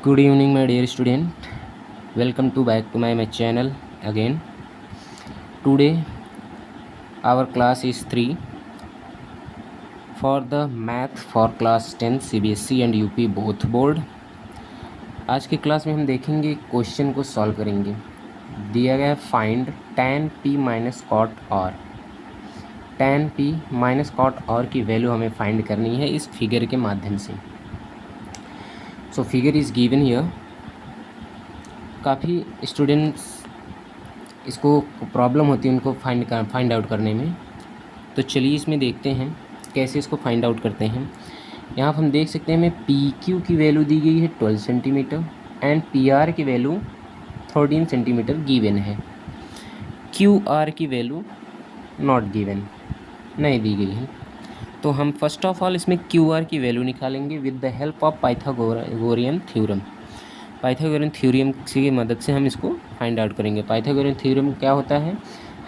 Good evening, my dear student. Welcome to back to my channel again. Today our class is 3 for the math for class 10 CBSE and UP both board. आज की class में हम देखेंगे question को solve करेंगे। दिया गया है find tan p minus cot r। tan p minus cot r की वैल्यू हमें फाइंड करनी है इस फिगर के माध्यम से। So figure is given here. काफ़ी स्टूडेंट्स इसको प्रॉब्लम होती है उनको फाइंड आउट करने में। तो चलिए इसमें देखते हैं कैसे इसको फाइंड आउट करते हैं। यहाँ पर हम देख सकते हैं हमें पी क्यू की वैल्यू दी गई है 12 सेंटीमीटर एंड पी आर की वैल्यू 13 सेंटीमीटर गिवन है। क्यू आर की वैल्यू नॉट गिवन, नहीं दी गई है। तो हम फर्स्ट ऑफ ऑल इसमें क्यू आर की वैल्यू निकालेंगे with the help of Pythagorean theorem. Pythagorean theorem की मदद से हम इसको फाइंड आउट करेंगे। पाइथागोरियन थ्योरम क्या होता है?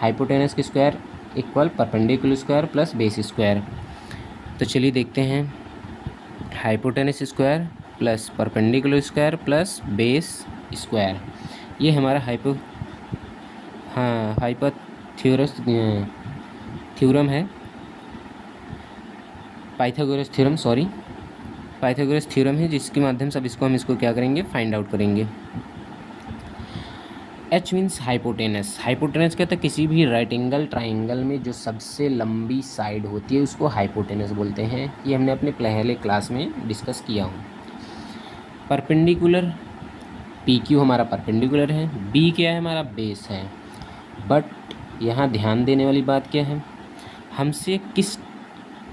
हाइपोटेनस के square equal perpendicular square plus base square. तो चलिए देखते हैं, hypotenuse square plus perpendicular square plus base square, ये हमारा हाइपोथेरस थ्योरम है। पाइथागोरस थ्योरम है जिसके माध्यम से अब इसको क्या करेंगे, फाइंड आउट करेंगे। H means hypotenuse. हाइपोटेनस कहते हैं किसी भी राइट एंगल ट्राइंगल में जो सबसे लंबी साइड होती है उसको हाइपोटेनस बोलते हैं। ये हमने अपने पहले क्लास में डिस्कस किया हूँ। परपेंडिकुलर पी क्यू हमारा परपेंडिकुलर है, बी क्या है हमारा बेस है। बट यहाँ ध्यान देने वाली बात क्या है, हमसे किस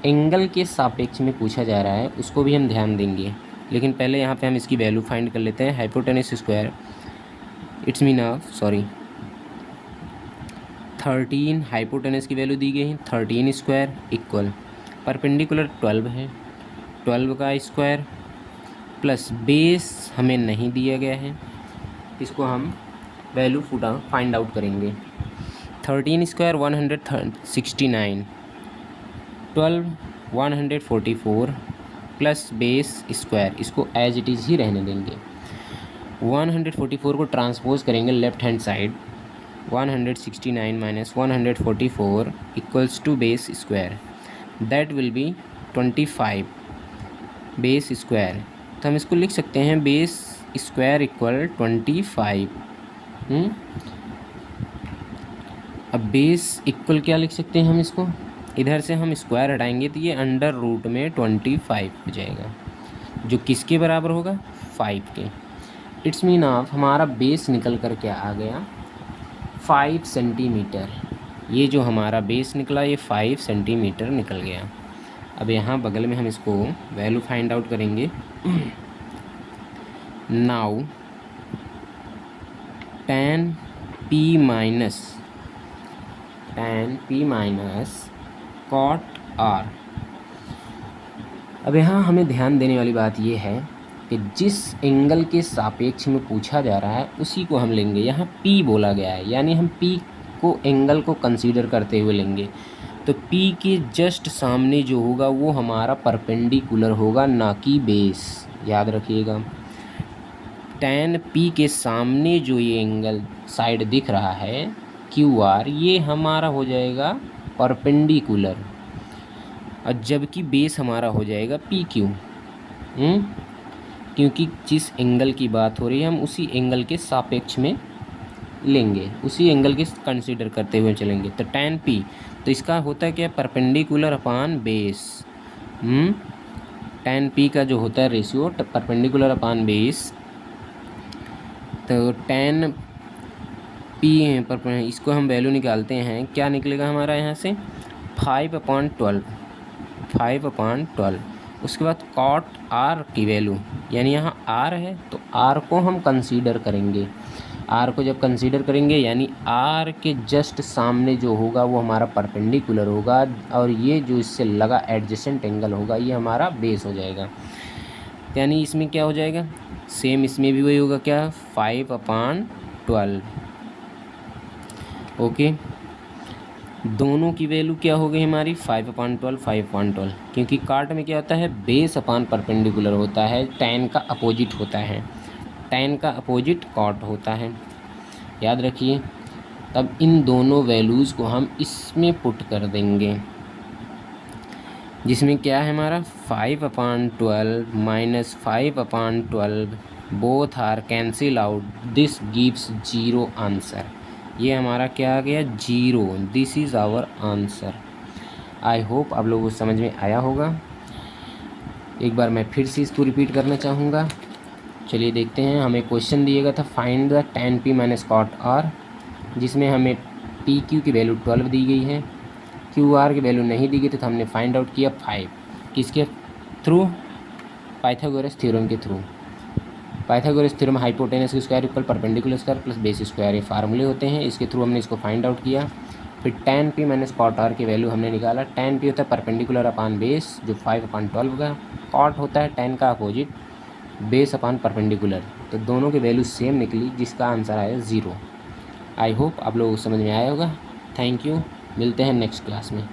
एंगल के सापेक्ष में पूछा जा रहा है उसको भी हम ध्यान देंगे। लेकिन पहले यहाँ पे हम इसकी वैल्यू फाइंड कर लेते हैं। हाइपोटेनस स्क्वायर 13 हाइपोटेनस की वैल्यू दी गई है 13 स्क्वायर इक्वल परपेंडिकुलर 12 है, 12 का स्क्वायर प्लस बेस हमें नहीं दिया गया है, इसको हम वैल्यू फाइंड आउट करेंगे। 13 स्क्वायर 169, 12 144 प्लस बेस स्क्वायर, इसको एज इट इज़ ही रहने देंगे। 144 को ट्रांसपोज करेंगे left hand side, 169 minus 144 equals to base square, that will be 25 base square. तो हम इसको लिख सकते हैं बेस स्क्वायर इक्वल 25। अब बेस इक्वल क्या लिख सकते हैं हम इसको, इधर से हम स्क्वायर हटाएंगे तो ये अंडर रूट में 25 हो जाएगा, जो किसके बराबर होगा, 5 के। इट्स मीन ऑफ हमारा बेस निकल कर के आ गया 5 सेंटीमीटर। ये जो हमारा बेस निकला ये 5 सेंटीमीटर निकल गया। अब यहाँ बगल में हम इसको वैल्यू फाइंड आउट करेंगे। Now tan p minus cot r। अब यहाँ हमें ध्यान देने वाली बात ये है कि जिस एंगल के सापेक्ष में पूछा जा रहा है उसी को हम लेंगे। यहाँ P बोला गया है यानी हम P को एंगल को कंसीडर करते हुए लेंगे। तो P के जस्ट सामने जो होगा वो हमारा परपेंडिकुलर होगा, ना कि बेस, याद रखिएगा। tan P के सामने जो ये एंगल साइड दिख रहा है QR, ये हमारा हो जाएगा परपेंडिकुलर, और जबकि बेस हमारा हो जाएगा PQ। क्योंकि जिस एंगल की बात हो रही है हम उसी एंगल के सापेक्ष में लेंगे, उसी एंगल के कंसीडर करते हुए चलेंगे। तो tan P, तो इसका होता है क्या, परपेंडिकुलर अपान बेस। tan P का जो होता है रेशियो परपेंडिकुलर अपान बेस। तो tan P इसको हम वैल्यू निकालते हैं, क्या निकलेगा हमारा यहाँ से 5/12। उसके बाद कॉट r की वैल्यू, यानी यहाँ r है तो r को हम कंसीडर करेंगे। r को जब कंसीडर करेंगे यानी r के जस्ट सामने जो होगा वो हमारा परपेंडिकुलर होगा, और ये जो इससे लगा एडजेसेंट एंगल होगा ये हमारा बेस हो जाएगा। यानी इसमें क्या हो जाएगा, सेम इसमें भी वही होगा, क्या, 5/12। ओके, दोनों की वैल्यू क्या हो गई हमारी 5/12, क्योंकि काट में क्या होता है, बेस अपान परपेंडिकुलर होता है, tan का अपोजिट होता है। tan का अपोजिट कॉट होता है, याद रखिए। तब इन दोनों वैल्यूज़ को हम इसमें पुट कर देंगे, जिसमें क्या है हमारा 5/12 minus 5/12 both are cancel out, this gives 0 answer. ये हमारा क्या आ गया 0, this is our answer. I hope आप लोगों को समझ में आया होगा। एक बार मैं फिर से इसको रिपीट करना चाहूँगा। चलिए देखते हैं, हमें क्वेश्चन दिएगा था find the tan p minus cot r, जिसमें हमें पी क्यू की वैल्यू 12 दी गई है, क्यू आर की वैल्यू नहीं दी गई थी, तो हमने फाइंड आउट किया 5। किसके थ्रू? पाइथागोरस थ्योरम के थ्रू। पाइथागोरस थ्योरम हाइपोटेनस की square equal perpendicular square plus base square, ये फार्मूले होते हैं। इसके थ्रू हमने इसको फाइंड आउट किया। फिर tan p minus cot r की वैल्यू हमने निकाला। tan p होता है परपेंडिकुलर अपान बेस, जो 5/12 का। कॉट होता है tan का अपोजिट, बेस अपान परपेंडिकुलर। तो दोनों की वैल्यू सेम निकली, जिसका आंसर आया 0। आई होप आप लोगों को समझ में आया होगा। थैंक यू, मिलते हैं नेक्स्ट क्लास में।